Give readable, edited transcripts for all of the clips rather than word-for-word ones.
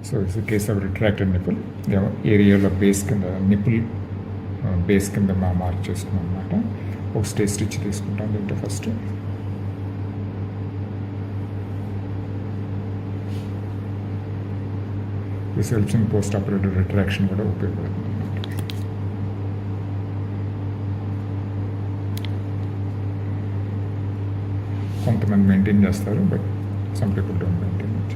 So it's case of retracted nipple ఏరియాలో base కింద nipple base కింద మార్క్ చేసుకున్నాం అనమాట. ఒక స్టేజ్ స్టిచ్ తీసుకుంటాం దీంట్లో first. This helps in post operative retraction కూడా ఉపయోగపడుతుంది. కొంతమంది మెయింటైన్ చేస్తారు, but some people don't maintain it.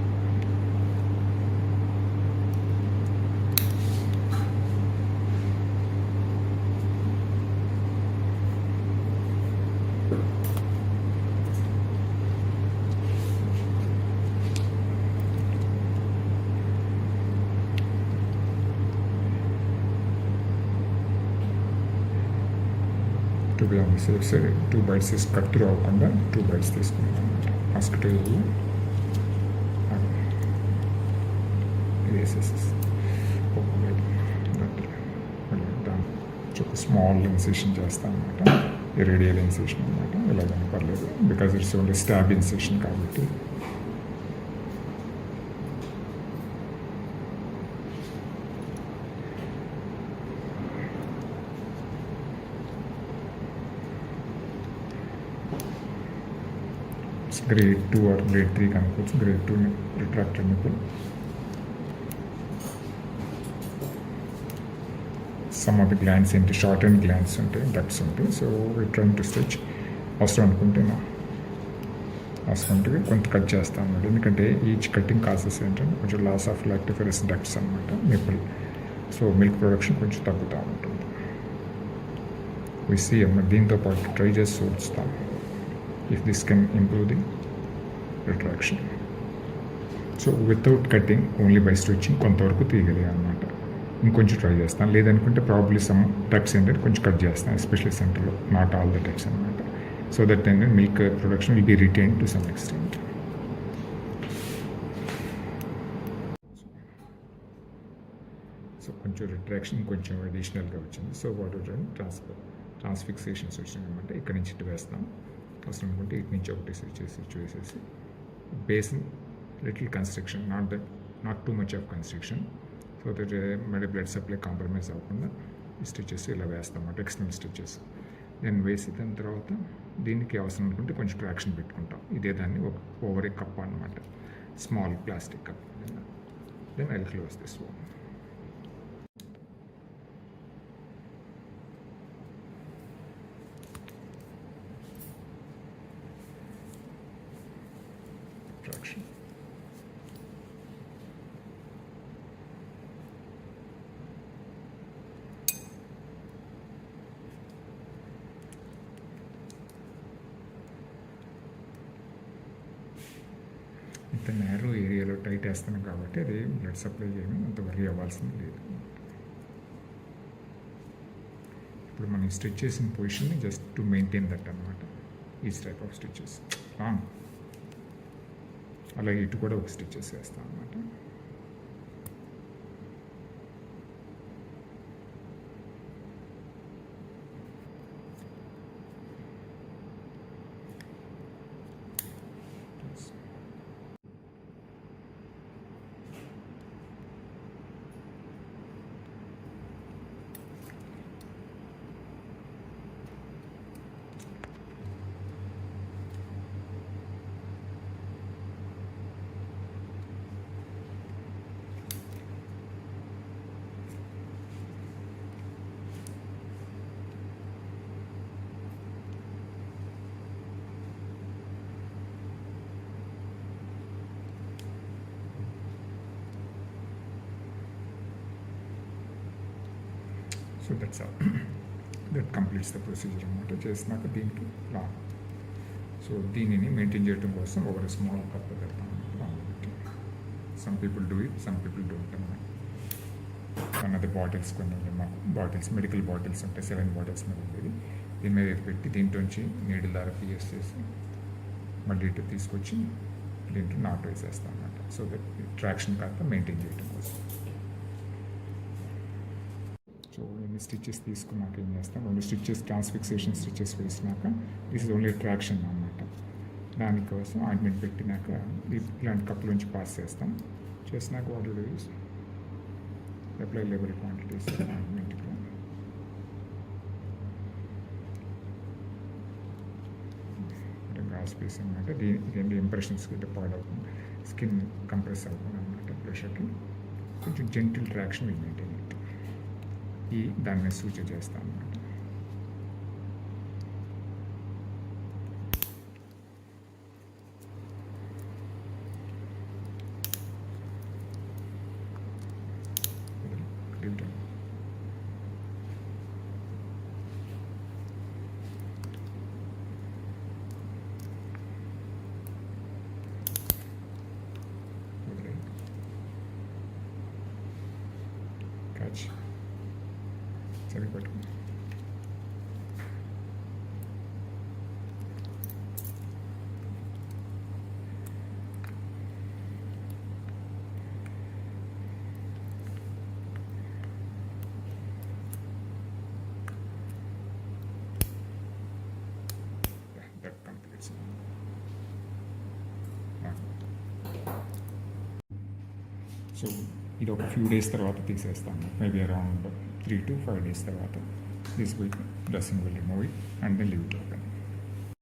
To be on the safe side 2 bites తీసి కట్ త్రూ అవ్వకుండా 2 బైట్స్ తీసుకుంటాం మస్కిటో ఇది వేసేసి ఒక స్మాల్ ఇన్సిషన్ చేస్తాం అనమాట. రేడియల్ ఇన్సిషన్ అనమాట. ఎలాగైనా పర్లేదు, because it's only stab incision కాబట్టి. గ్రేడ్ 2 ఆర్ గ్రేడ్ 3 కనుకోవచ్చు. Grade 2 retracted nipple. Some of the glands ఏంటి, షార్ట్ అండ్ గ్లాండ్స్ ఉంటాయి, డక్ట్స్ ఉంటాయి. So we trying to stitch. అవసరం అనుకుంటే కొంత కట్ చేస్తాం అన్నమాట. ఎందుకంటే ఈచ్ కటింగ్ కాసెస్ ఏంటంటే కొంచెం లాస్ ఆఫ్ లాక్టిఫెరస్ డక్ట్స్ అనమాట, నిపుల్. సో మిల్క్ ప్రొడక్షన్ కొంచెం తగ్గుతూ ఉంటుంది. విసి దీంతో పాటు ట్రై చేసి చూస్తాం if this can improve the retraction. So without cutting only by stitching కొంతవరకు తీయగలిగాం అనమాట. ఇంకొంచెం ట్రై చేస్తాను. లేదనుకుంటే ప్రాబ్లీ సమ్ డక్ట్స్ ఏంటంటే కొంచెం కట్ చేస్తాను, ఎస్పెషల్లీ సెంటర్లో, నాట్ ఆల్ ద డక్ట్స్ అనమాట. సో దట్ ఏంటంటే milk production will be retain to some extent. So కొంచెం రిట్రాక్షన్ కొంచెం అడిషనల్గా వచ్చింది. సో వాట్ ట్రాన్స్ఫిక్సేషన్స్ వచ్చినాయి అనమాట. ఇక్కడ నుంచి ఇటు వేస్తాం. అవసరం అనుకుంటే ఇటు నుంచి ఒకటి స్టిచ్ వేసేసి basin little construction, not too much of construction, so that మళ్ళీ బ్లడ్ సప్లై కాంప్రమైజ్ అవ్వకుండా స్టిచెస్ ఇలా వేస్తాం అన్నమాట, ఎక్స్టర్నల్ స్టిచెస్. దెన్ వేసి దాని తర్వాత దీనికి అవసరం అనుకుంటే కొంచెం ట్రాక్షన్ పెట్టుకుంటాం. ఇదే దాన్ని ఒక ఓవర్ కప్ అనమాట, small plastic cup. Then I close this one. Traction. ఇంత నేరో ఏరియాలో టైట్ వేస్తున్నాం కాబట్టి అది బ్లడ్ సప్లై చేయడం అంత వరీ అవ్వాల్సింది లేదు. ఇప్పుడు మనం స్టిచ్ చేసిన పొజిషన్ని జస్ట్ టు మెయింటైన్ దట్ అనమాట. Each type of stitches long. అలాగే ఇటు కూడా ఒక స్టిచెస్ వేస్తాం అన్నమాట. So that's all. That completes the procedure అనమాట. చేసినాక దీనికి లాంగ్. సో దీనిని మెయింటైన్ చేయడం కోసం ఒక స్మాల్ కప్ పెడతాం. Some people do it, some people don't అనమాట. అన్నది బాటిల్స్ కొన్ని మాకు బాటిల్స్, మెడికల్ బాటిల్స్ ఉంటాయి, 7 బాటిల్స్ మీద ఉండేది. దీని మీద పెట్టి దీంట్లోంచి నీడిల్ ద్వారా పిఎస్ చేసి మళ్ళీ ఇటు తీసుకొచ్చి దీంట్లో నాట్ వేసేస్తాం అనమాట. సో దట్ ట్రాక్షన్ కాక మెయింటైన్ చేయడం కోసం. సో ఎన్ని స్టిచెస్ తీసుకున్నాక ఏం చేస్తాం, 2 స్టిచెస్ ట్రాన్స్ఫిక్సేషన్ స్టిచెస్ వేసినాక దిస్ ఇస్ ఓన్లీ ట్రాక్షన్ అనమాట. దానికోసం ఆయింట్మెంట్ పెట్టినాక ఇలాంటి కప్పులోంచి పాస్ చేస్తాం. చేసినాక water does apply label quantities ఆటోమేటిక్గా అంటే గ్రాస్ స్పేసింగ్ అంటే దీని ఇంప్రెషన్స్కి డిపార్ట్ అవుతుంది, స్కిన్ కంప్రెస్ అవుతుంది అనమాట. ప్రెషర్కి కొంచెం gentle traction will maintain it. దాని మీద సూచన చేస్తాను అనమాట. క్యాచ్ సరిపట్టు. That completes. సో ఇది ఒక ఫ్యూ డేస్ తర్వాత తీసేస్తాను, మేబీ అరౌండ్ 3 to 5 days తర్వాత this will dressing will remove it and then leave it open.